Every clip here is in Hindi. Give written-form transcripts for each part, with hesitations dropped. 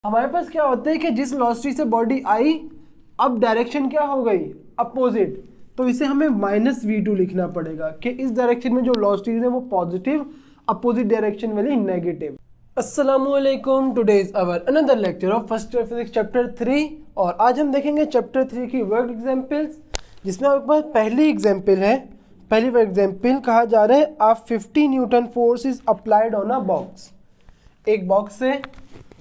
हमारे पास क्या होता है कि जिस वेलोसिटी से बॉडी आई, अब डायरेक्शन क्या हो गई, अपोजिट, तो इसे हमें -v2 लिखना पड़ेगा कि इस डायरेक्शन में जो वेलोसिटी है वो पॉजिटिव, अपोजिट डायरेक्शन वाली नेगेटिव। अस्सलामुअलैकुम, today is our another lecture of first year physics chapter 3 और आज हम देखेंगे चैप्टर 3 की वर्क एग्जांपल्स, जिसमें आपके पास पहली एग्जांपल है। पहली वर्क एग्जांपल कहा जा रहा है आ 50 Newton force is applied on a box. एक बॉक्स है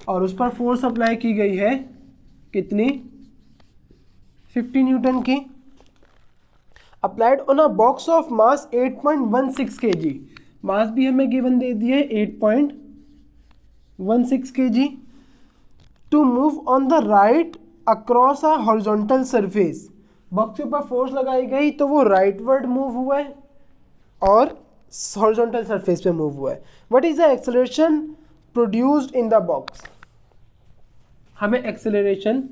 और उस पर फोर्स अप्लाई की गई है, कितनी, 50 न्यूटन की, applied on a box of mass 8.16 kg। Mass भी हमें गिवन दे दिए 8.16 kg। To move on the right across a horizontal surface. Box के ऊपर फोर्स लगाई गई तो वो राइटवर्ड मूव हुआ है और हॉरिजॉन्टल सरफेस पे मूव हुआ है। What is the acceleration produced in the box. हमें एक्सेलरेशन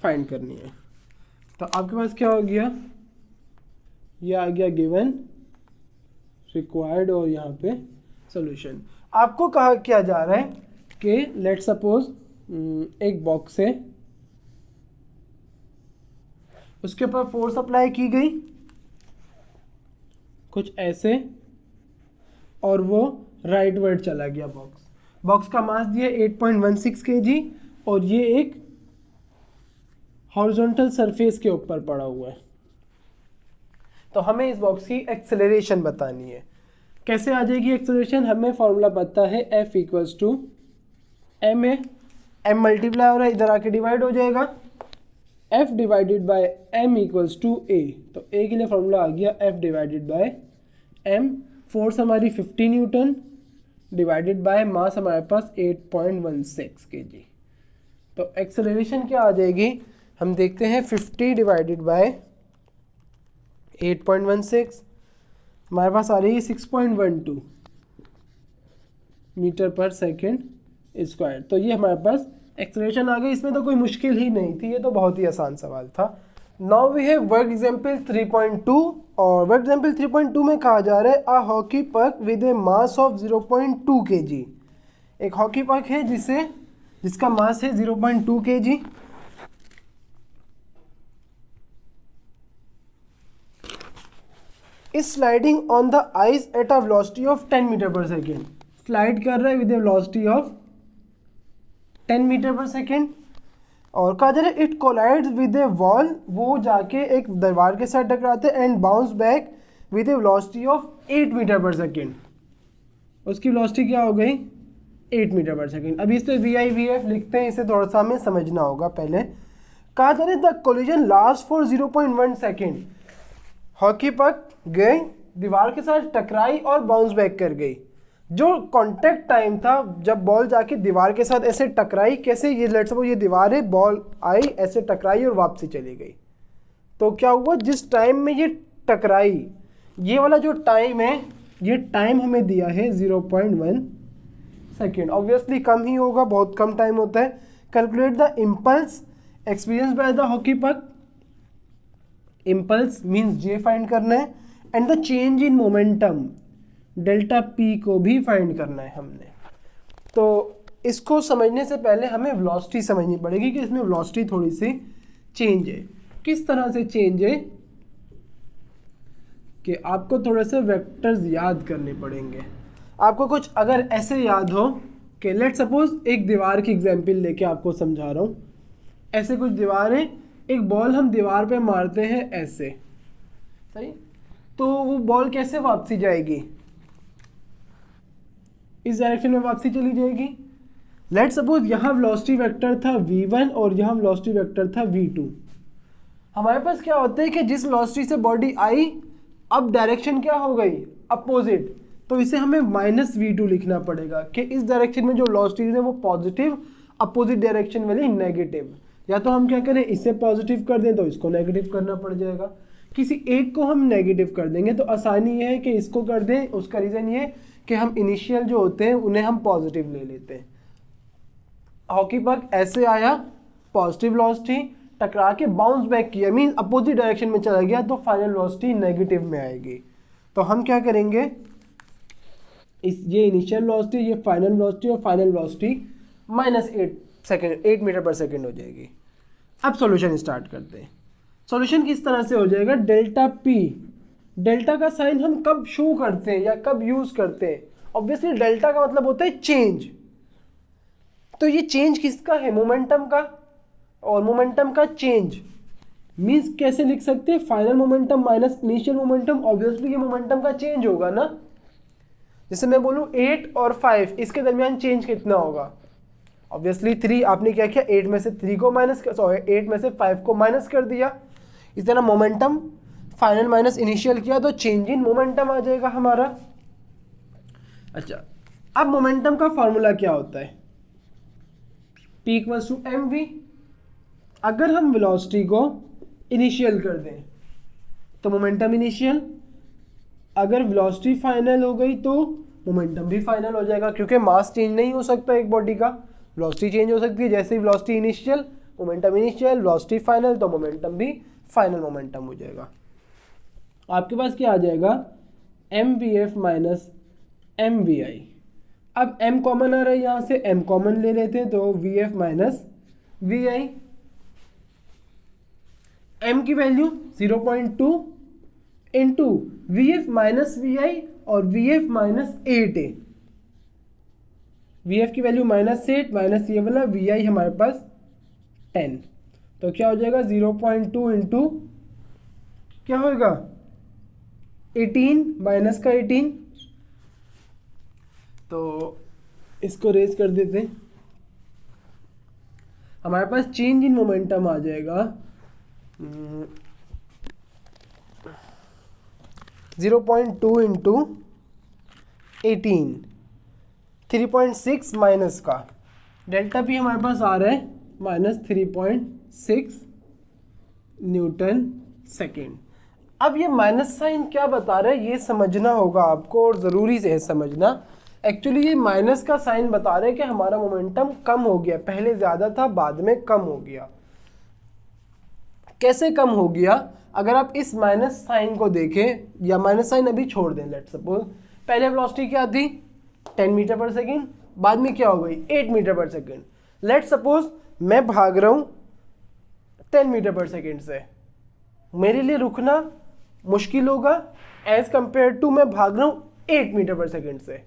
फाइंड करनी है। तो आपके पास क्या हो गया, ये आ गया गिवन, रिक्वायर्ड और यहाँ पे सॉल्यूशन। आपको कहा क्या जा रहा है कि लेट सपोज एक बॉक्स है, उसके ऊपर फोर्स अप्लाई की गई कुछ ऐसे और वो राइटवर्ड चला गया। बॉक्स का मास दिया 8.16 kg और ये एक हॉरिजॉन्टल सरफेस के ऊपर पड़ा हुआ है। तो हमें इस बॉक्स की एक्सेलरेशन बतानी है। कैसे आ जाएगी एक्सेलरेशन, हमें फॉर्मूला पता है F equals to M A, M multiply हो रहा है, इधर आके डिवाइड हो जाएगा, F divided by m equals to a। तो a के लिए फॉर्मूला आ गया F divided by m। Force हमारी 50 न्यूटन डिवाइडेड बाय मास हमारे पास 8.16 kg। तो एक्सेलरेशन क्या आ जाएगी, हम देखते हैं 50 डिवाइडेड बाय 8.16, हमारे पास आ रही है 6.12 मीटर पर सेकेंड स्क्वायर। तो ये हमारे पास एक्सेलरेशन आ गई। इसमें तो कोई मुश्किल ही नहीं थी, ये तो बहुत ही आसान सवाल था। Now we have work example 3.2 और वर्क एग्जांपल 3.2 में कहा जा रहा है a hockey puck with a mass of 0.2 kg। एक हॉकी पक है जिसका मास है 0.2 kg। Is sliding on the ice at a velocity of 10 metre per second. Slide कर रहा है with a velocity of 10 metre per second और कहा जा रहा है it collides with a wall, वो जाके एक दीवार के साथ टकराते हैं and bounce back with a velocity of 8 metre per second. उसकी वेलोसिटी क्या हो गई, 8 मीटर पर सेकेंड। अभी इस पर VI/VF लिखते हैं, इसे थोड़ा सा हमें समझना होगा पहले। कहा जा रहा है the collision last for 0.1 second. Hockey पक गई, दीवार के साथ टकराई और बाउंस बैक कर गई। जो कांटेक्ट टाइम था जब बॉल जाके दीवार के साथ ऐसे टकराई, कैसे, ये लेट्स सपोज ये दीवार है, बॉल आई ऐसे टकराई और वापसी चली गई। तो क्या हुआ, जिस टाइम में ये टकराई, ये वाला जो टाइम है, ये टाइम हमें दिया है 0.1 सेकेंड। ऑब्वियसली कम ही होगा, बहुत कम टाइम होता है। Calculate the impulse experience by the hockey पक। इम्पल्स मीन्स जे फाइंड करना है and the change in momentum delta P को भी फाइंड करना है हमने। तो इसको समझने से पहले हमें वेलोसिटी समझनी पड़ेगी कि इसमें वेलोसिटी थोड़ी सी चेंज है। किस तरह से चेंज है कि आपको थोड़े से वेक्टर्स याद करने पड़ेंगे। आपको कुछ अगर ऐसे याद हो कि लेट सपोज एक दीवार की एग्जांपल लेके आपको समझा रहा हूँ। ऐसे कुछ दीवार है, एक बॉल हम दीवार पे मारते हैं ऐसे, सही, तो वो बॉल कैसे वापसी जाएगी, इस डायरेक्शन में वापसी चली जाएगी। लेट सपोज यहाँ वेलोसिटी वेक्टर था v1 और यहाँ वेलोसिटी वेक्टर था v2। हमारे पास क्या होता है कि जिस वेलोसिटी से बॉडी आई, अब डायरेक्शन क्या हो गई, अपोजिट, तो इसे हमें -v2 लिखना पड़ेगा कि इस डायरेक्शन में जो वेलोसिटी है वो पॉजिटिव, अपोजिट डायरेक्शन वाली नेगेटिव। या तो हम क्या करें, इसे पॉजिटिव कर दें तो इसको नेगेटिव करना पड़ जाएगा। किसी एक को हम नेगेटिव कर देंगे तो आसानी है कि इसको कर दें। उसका रीज़न ये कि हम इनिशियल जो होते हैं उन्हें हम पॉजिटिव ले लेते हैं। हॉकी पक ऐसे आया, पॉजिटिव वेलोसिटी, टकरा के बाउंस बैक किया, मीन अपोजिट डायरेक्शन में चला गया, तो फाइनल वेलोसिटी नेगेटिव में आएगी। तो हम क्या करेंगे, ये इनिशियल वेलोसिटी, ये फाइनल वेलोसिटी और final velocity -8 second 8 metre per second हो जाएगी। अब सॉल्यूशन स्टार्ट करते हैं। सॉल्यूशन किस तरह से हो जाएगा, डेल्टा पी, डेल्टा का साइन हम कब शो करते हैं या कब यूज करते हैं, ऑब्वियसली डेल्टा का मतलब होता है चेंज। तो ये चेंज किसका है, मोमेंटम का, और मोमेंटम का चेंज मीन्स कैसे लिख सकते हैं, final momentum minus initial momentum. Obviously ये मोमेंटम का चेंज होगा ना, जैसे मैं बोलूँ 8 और 5 इसके दरमियान चेंज कितना होगा, ऑब्वियसली 3। आपने क्या किया, 8 में से 3 को माइनस कर, सॉरी 8 में से 5 को माइनस कर दिया। इस तरह मोमेंटम फाइनल माइनस इनिशियल किया तो चेंज इन मोमेंटम आ जाएगा हमारा। अच्छा, अब मोमेंटम का फॉर्मूला क्या होता है, P इक्वल्स टू mv। अगर हम वेलोसिटी को इनिशियल कर दें तो मोमेंटम इनिशियल, अगर वेलोसिटी फाइनल हो गई तो मोमेंटम भी फाइनल हो जाएगा, क्योंकि मास चेंज नहीं हो सकता एक बॉडी का, वेलोसिटी चेंज हो सकती है। जैसे ही velocity initial, momentum initial, velocity final, तो मोमेंटम भी फाइनल मोमेंटम हो जाएगा। आपके पास क्या आ जाएगा, mvf माइनस mvi। अब m कॉमन आ रहा है, यहाँ से m कॉमन ले लेते हैं, तो vf माइनस vi। m की value 0.2 into vf minus vi और vf माइनस 8 है। vf की वैल्यू -8 माइनस ये वाला vi हमारे पास 10, तो क्या हो जाएगा 0.2 इंटू क्या होगा 18 माइनस का 18, तो इसको रेज कर देते हैं। हमारे पास चेंज इन मोमेंटम आ जाएगा 0.2 इंटू 18, 3.6 माइनस का डेल्टा पी हमारे पास आ रहा है -3.6 न्यूटन सेकेंड। अब ये माइनस साइन क्या बता रहा है, ये समझना होगा आपको, और ज़रूरी से है समझना। एक्चुअली ये माइनस का साइन बता रहे हैं कि हमारा मोमेंटम कम हो गया, पहले ज़्यादा था बाद में कम हो गया। कैसे कम हो गया, अगर आप इस माइनस साइन को देखें, या माइनस साइन अभी छोड़ दें, लेट्स सपोज पहले वेलोसिटी क्या थी 10 मीटर पर सेकेंड, बाद में क्या हो गई 8 metre per second. Let's suppose मैं भाग रहा हूँ 10 मीटर पर सेकेंड से, मेरे लिए रुकना मुश्किल होगा एज कंपेयर टू मैं भाग रहा हूँ 8 मीटर पर सेकेंड से।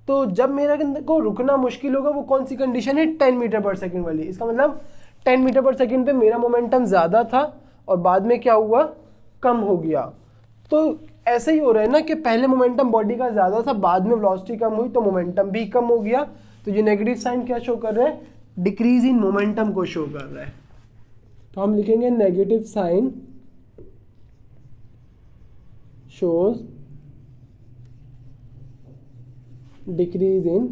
तो जब मेरा को रुकना मुश्किल होगा, वो कौन सी कंडीशन है, 10 मीटर पर सेकेंड वाली। इसका मतलब 10 मीटर पर सेकेंड पे मेरा मोमेंटम ज़्यादा था और बाद में क्या हुआ, कम हो गया। तो ऐसे ही हो रहा है ना कि पहले मोमेंटम बॉडी का ज़्यादा था, बाद में वेलोसिटी कम हुई तो मोमेंटम भी कम हो गया। तो ये नेगेटिव साइन क्या शो कर रहा है, डिक्रीज इन मोमेंटम को शो कर रहा है। तो हम लिखेंगे negative sign shows decrease in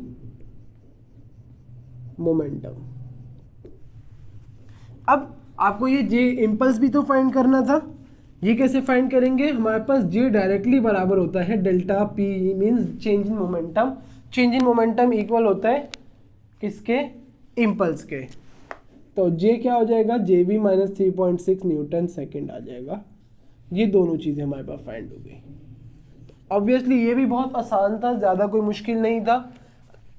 momentum। अब आपको ये जे इम्पल्स भी तो फाइंड करना था, ये कैसे फाइंड करेंगे, हमारे पास जे डायरेक्टली बराबर होता है delta P means change in momentum. Change in momentum equal होता है किसके, इम्पल्स के। तो जे क्या हो जाएगा, जे भी माइनस 3.6 न्यूटन सेकेंड आ जाएगा। ये दोनों चीज़ें हमारे पास फाइंड हो गई। ऑब्वियसली ये भी बहुत आसान था, ज़्यादा कोई मुश्किल नहीं था।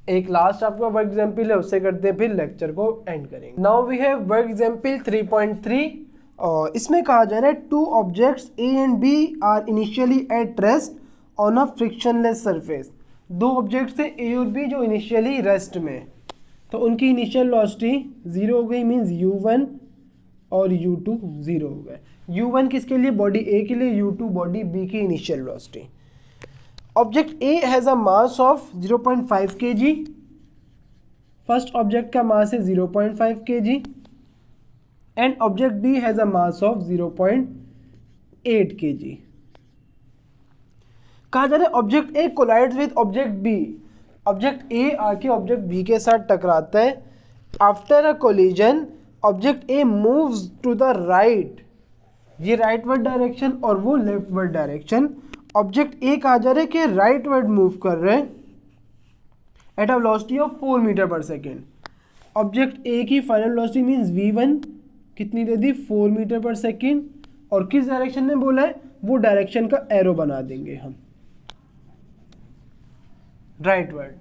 एक लास्ट आपका वर्क एग्जाम्पल है, उससे करते हैं फिर लेक्चर को एंड करेंगे। Now we have work example 3.3 और इसमें कहा जा रहा है 2 objects A and B are initially at rest on a frictionless surface. 2 objects थे ए और बी जो इनिशियली रेस्ट में, तो उनकी इनिशियल वेलोसिटी 0 हो गई, मीन्स u1 और u2 0 हो गए। u1 किसके लिए, बॉडी ए के लिए, u2 बॉडी बी की initial velocity. Object A has a mass of 0.5 kg, first object का मास है 0.5 kg and object B has a mass of 0.8 kg। कहा जा रहा है object A collides with object B, object A आके ऑब्जेक्ट बी के साथ टकराता है। After a collision object A moves to the right, ये राइटवर्ड डायरेक्शन और वो लेफ्टवर्ड डायरेक्शन। ऑब्जेक्ट ए कहा जा रहा है कि राइटवर्ड मूव कर रहे हैं at a velocity of 4 metre per second. Object A की फाइनल वेलोसिटी मीन्स v1 कितनी दे दी, 4 मीटर पर सेकेंड, और किस डायरेक्शन में बोला है, वो डायरेक्शन का एरो बना देंगे हम राइटवर्ड।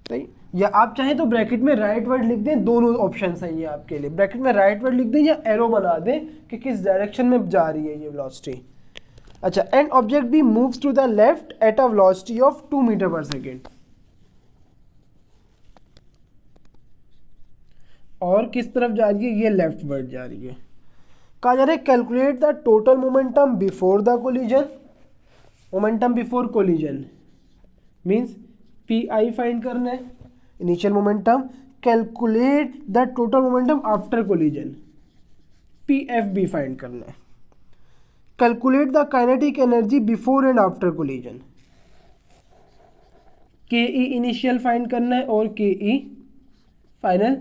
सही, या आप चाहें तो ब्रैकेट में राइट वर्ड लिख दें, दोनों ऑप्शन सही है आपके लिए। ब्रैकेट में राइट वर्ड लिख दें या एरो बना दें कि किस डायरेक्शन में जा रही है ये वेलोसिटी। अच्छा, and object B moves to the left at a velocity of 2 metre per second. और किस तरफ जा रही है, ये लेफ्ट वर्ड जा रही है। कहा जा रहा है calculate the total momentum before the collision. Momentum before collision means P I find करना है, initial momentum. Calculate the total momentum after collision, P F B find करना है। Calculate the kinetic energy before and after collision, K E initial find करना है और के ई फाइनल।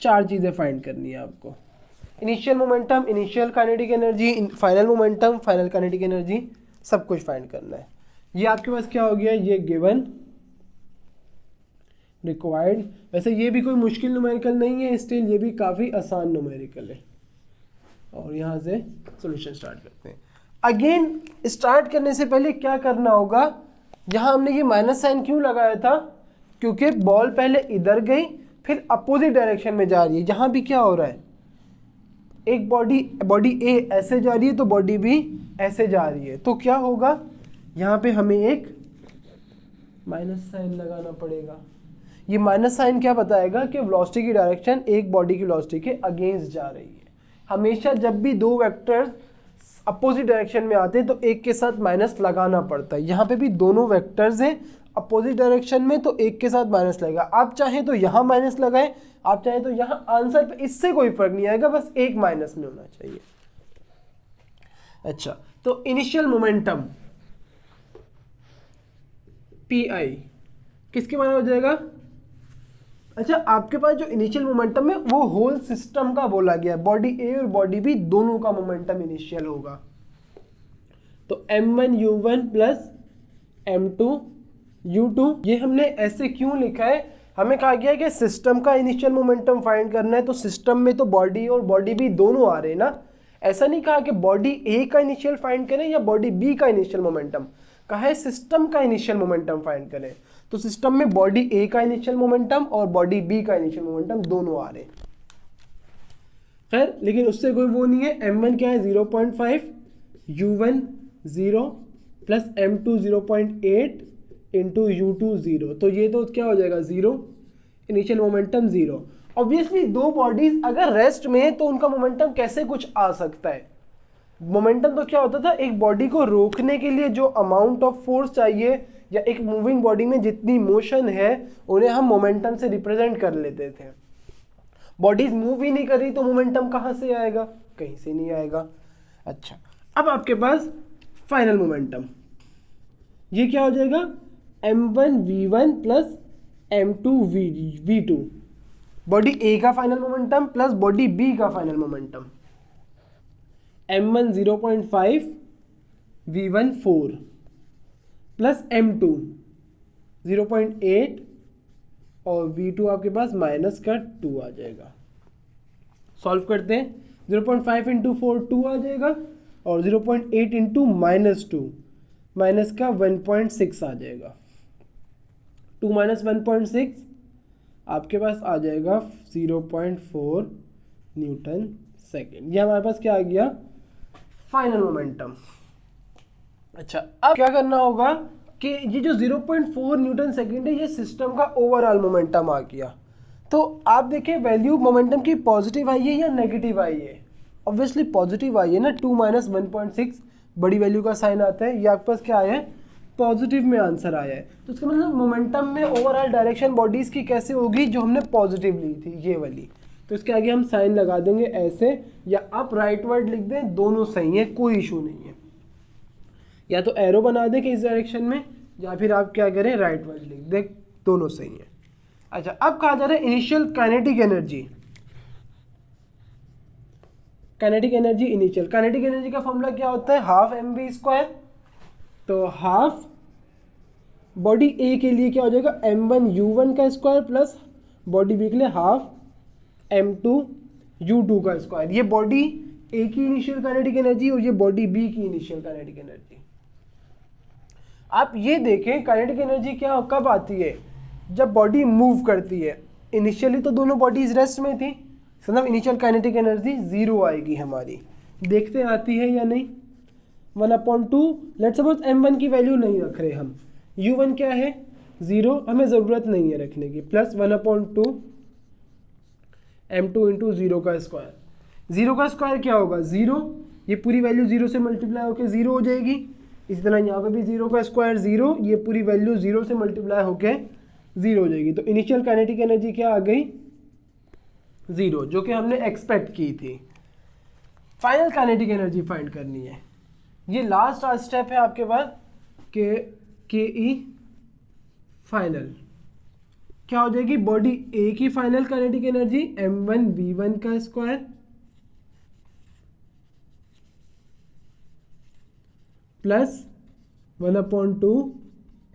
4 चीज़ें फाइंड करनी है आपको, initial momentum, initial kinetic energy, final momentum, final kinetic energy, सब कुछ फाइंड करना है। ये आपके पास क्या हो गया, ये गिवन रिक्वायर्ड। वैसे ये भी कोई मुश्किल न्यूमेरिकल नहीं है, स्टिल ये भी काफ़ी आसान न्यूमेरिकल है। और यहाँ से सॉल्यूशन स्टार्ट करते हैं। अगेन स्टार्ट करने से पहले क्या करना होगा, जहाँ हमने ये माइनस साइन क्यों लगाया था, क्योंकि बॉल पहले इधर गई फिर अपोजिट डायरेक्शन में जा रही है। जहाँ भी क्या हो रहा है, एक बॉडी ए ऐसे जा रही है तो बॉडी बी ऐसे जा रही है, तो क्या होगा, यहाँ पे हमें एक माइनस साइन लगाना पड़ेगा। ये माइनस साइन क्या बताएगा कि वेलोसिटी की डायरेक्शन एक बॉडी की वेलोसिटी के अगेंस्ट जा रही है। हमेशा जब भी दो वेक्टर्स अपोजिट डायरेक्शन में आते हैं तो एक के साथ माइनस लगाना पड़ता है। यहाँ पे भी दोनों वेक्टर्स हैं अपोजिट डायरेक्शन में, तो एक के साथ माइनस लगेगा। आप चाहें तो यहाँ माइनस लगाएं, आप चाहें तो यहाँ, आंसर पे इससे कोई फर्क नहीं आएगा, बस एक माइनस में होना चाहिए। अच्छा, तो इनिशियल मोमेंटम पी आई किसके बराबर हो जाएगा। अच्छा, आपके पास जो इनिशियल मोमेंटम है वो होल सिस्टम का बोला गया है, बॉडी ए और बॉडी बी दोनों का मोमेंटम इनिशियल होगा। तो m1 u1 plus m2 u2, ये हमने ऐसे क्यों लिखा है, हमें कहा गया है कि सिस्टम का इनिशियल मोमेंटम फाइंड करना है, तो सिस्टम में तो बॉडी और बॉडी बी दोनों आ रहे हैं ना। ऐसा नहीं कहा कि बॉडी ए का इनिशियल फाइंड करें या बॉडी बी का इनिशियल मोमेंटम, कहा है सिस्टम का इनिशियल मोमेंटम फाइंड करें। तो सिस्टम में बॉडी ए का इनिशियल मोमेंटम और बॉडी बी का इनिशियल मोमेंटम दोनों आ रहे हैं। खैर, लेकिन उससे कोई वो नहीं है। m1 क्या है 0.5, u1 0 plus m2 0.8 into u2 0, तो ये तो क्या हो जाएगा 0, इनिशियल मोमेंटम 0। ऑब्वियसली दो बॉडीज अगर रेस्ट में है तो उनका मोमेंटम कैसे कुछ आ सकता है। मोमेंटम तो क्या होता था, एक बॉडी को रोकने के लिए जो अमाउंट ऑफ फोर्स चाहिए या एक मूविंग बॉडी में जितनी मोशन है उन्हें हम मोमेंटम से रिप्रेजेंट कर लेते थे। बॉडीज मूव ही नहीं कर रही तो मोमेंटम कहाँ से आएगा, कहीं से नहीं आएगा। अच्छा, अब आपके पास फाइनल मोमेंटम, ये क्या हो जाएगा m1 v1 plus m2 v2, body A का final momentum plus body B का final momentum. m1 0.5 v1 4 plus m2 0.8 और v2 आपके पास माइनस का 2 आ जाएगा। सॉल्व करते हैं, 0.5 इंटू 4 2 आ जाएगा और 0.8 इंटू -2 माइनस का 1.6 आ जाएगा। 2 माइनस 1.6 आपके पास आ जाएगा 0.4 न्यूटन सेकेंड। ये हमारे पास क्या आ गया, फाइनल मोमेंटम। अच्छा, अब क्या करना होगा कि ये जो 0.4 न्यूटन सेकेंड है ये सिस्टम का ओवरऑल मोमेंटम आ गया। तो आप देखिए वैल्यू मोमेंटम की पॉजिटिव आई है या नेगेटिव आई है, ऑब्वियसली पॉजिटिव आई है ना। 2 माइनस 1.6 बड़ी वैल्यू का साइन आता है, ये आपके पास क्या आया है, पॉजिटिव में आंसर आया है। तो इसका मतलब मोमेंटम में ओवरऑल डायरेक्शन बॉडीज की कैसे होगी, जो हमने पॉजिटिव ली थी ये वाली। तो इसके आगे हम साइन लगा देंगे ऐसे, या आप राइट वर्ड लिख दें, दोनों सही है, कोई इशू नहीं है। या तो एरो बना दें कि इस डायरेक्शन में, या फिर आप क्या करें राइट वर्ड लिख दें, दोनों सही है। अच्छा, अब कहा जा रहा है initial kinetic energy. Kinetic energy initial, kinetic energy का फॉर्मूला क्या होता है, हाफ mv²। तो हाफ बॉडी ए के लिए क्या हो जाएगा, m1 u1 का स्क्वायर प्लस बॉडी बी के लिए हाफ m2 u2 का स्क्वायर। ये बॉडी ए की इनिशियल काइनेटिक एनर्जी और ये बॉडी बी की इनिशियल काइनेटिक एनर्जी। आप ये देखें काइनेटिक एनर्जी क्या कब आती है, जब बॉडी मूव करती है, इनिशियली तो दोनों बॉडीज रेस्ट में थी, मतलब इनिशियल काइनेटिक एनर्जी 0 आएगी हमारी। देखते हैं आती है या नहीं। 1/2, लेट्स सपोज m1 की वैल्यू नहीं रख रहे हम, u1 क्या है 0, हमें ज़रूरत नहीं है रखने की, प्लस 1/2 m2 इंटू 0 का स्क्वायर। 0 का स्क्वायर क्या होगा 0, ये पूरी वैल्यू 0 से मल्टीप्लाई होकर 0 हो जाएगी। इसी तरह यहाँ पे भी 0 का स्क्वायर 0, ये पूरी वैल्यू 0 से मल्टीप्लाई होकर 0 हो जाएगी। तो इनिशियल काइनेटिक एनर्जी क्या आ गई 0, जो कि हमने एक्सपेक्ट की थी। फाइनल काइनेटिक एनर्जी फाइंड करनी है। ये लास्ट स्टेप है आपके पास के ई फाइनल। क्या हो जाएगी, बॉडी ए की फाइनल काइनेटिक एनर्जी m1v1 का स्क्वायर प्लस 1/2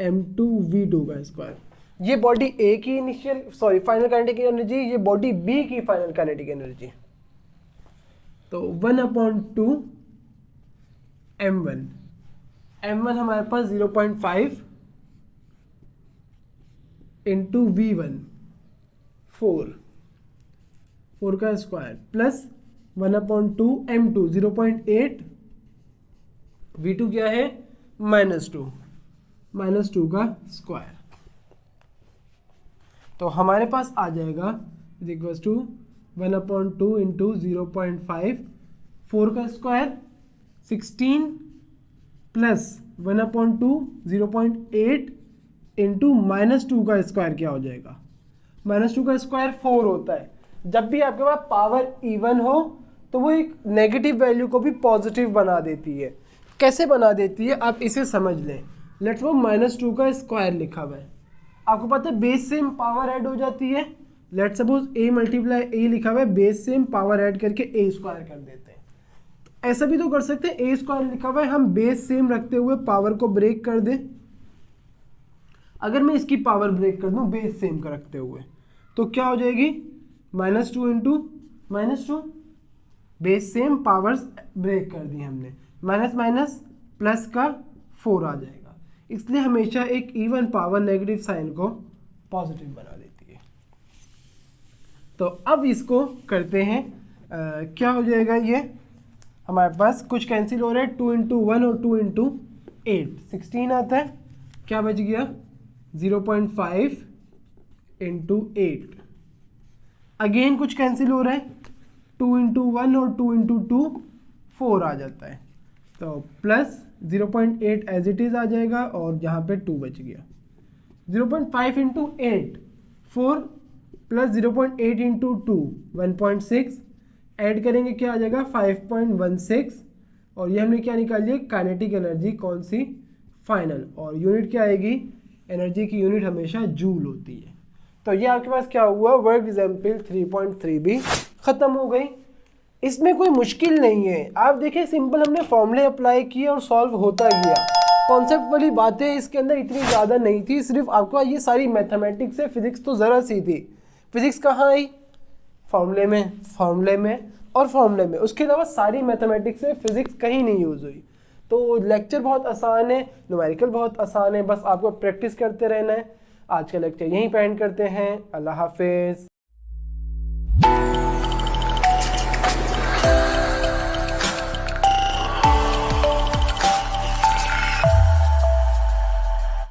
m2v2 का स्क्वायर। ये बॉडी ए की इनिशियल फाइनल काइनेटिक एनर्जी, ये बॉडी बी की फाइनल काइनेटिक एनर्जी। तो 1/2 m1, m1 हमारे पास 0.5 इंटू v1 4 का स्क्वायर प्लस 1/2 m2 0.8, v2 क्या है -2 का स्क्वायर। तो हमारे पास आ जाएगा इज इक्वल्स टू 1/2 इंटू 0.5 4 का स्क्वायर 16 प्लस 1/2 0.8 इंटू -2 का स्क्वायर क्या हो जाएगा, -2 का स्क्वायर 4 होता है। जब भी आपके पास पावर इवन हो तो वो एक नेगेटिव वैल्यू को भी पॉजिटिव बना देती है। कैसे बना देती है आप इसे समझ लें। लेट्स वो -2 का स्क्वायर लिखा हुआ है, आपको पता है बेस सेम पावर ऐड हो जाती है। Let's suppose a multiply a लिखा हुआ है, बेस सेम पावर ऐड करके a स्क्वायर कर देते हैं। तो ऐसा भी तो कर सकते हैं, a स्क्वायर लिखा हुआ है, हम बेस सेम रखते हुए पावर को ब्रेक कर दें। अगर मैं इसकी पावर ब्रेक कर दूं बेस सेम का रखते हुए तो क्या हो जाएगी -2 into -2, base same powers break कर दी हमने, माइनस माइनस प्लस का 4 आ जाएगा। इसलिए हमेशा एक इवन पावर नेगेटिव साइन को पॉजिटिव बना देती है। तो अब इसको करते हैं क्या हो जाएगा, ये हमारे पास कुछ कैंसिल हो रहा है, 2 इंटू 1 और 2 इंटू 8 16 आता है। क्या बच गया 0.5 इंटू 8। अगेन कुछ कैंसिल हो रहा है, 2 इंटू 1 और 2 इंटू 2 4 आ जाता है। तो प्लस 0.8 एज इट इज़ आ जाएगा और यहाँ पे 2 बच गया। 0.5 इंटू 8 4 प्लस 0.8 इंटू 2 1.6 ऐड करेंगे क्या आ जाएगा 5.16। और ये हमने क्या निकाली है काइनेटिक एनर्जी कौन सी फाइनल, और यूनिट क्या आएगी, एनर्जी की यूनिट हमेशा जूल होती है। तो ये आपके पास क्या हुआ, वर्क एग्जाम्पल 3.3 भी ख़त्म हो गई। इसमें कोई मुश्किल नहीं है, आप देखिए सिंपल हमने फॉर्मूले अप्लाई किए और सॉल्व होता गया। कॉन्सेप्ट वाली बातें इसके अंदर इतनी ज़्यादा नहीं थी, सिर्फ आपको ये सारी मैथमेटिक्स है, फिजिक्स तो ज़रा सी थी। फिजिक्स कहाँ आई, फॉर्मूले में, उसके अलावा सारी मैथमेटिक्स है, फिजिक्स कहीं नहीं यूज़ हुई। तो लेक्चर बहुत आसान है, न्यूमेरिकल बहुत आसान है, बस आपको प्रैक्टिस करते रहना है। आज का लेक्चर यहीं पे एंड करते हैं। अल्लाह हाफिज़।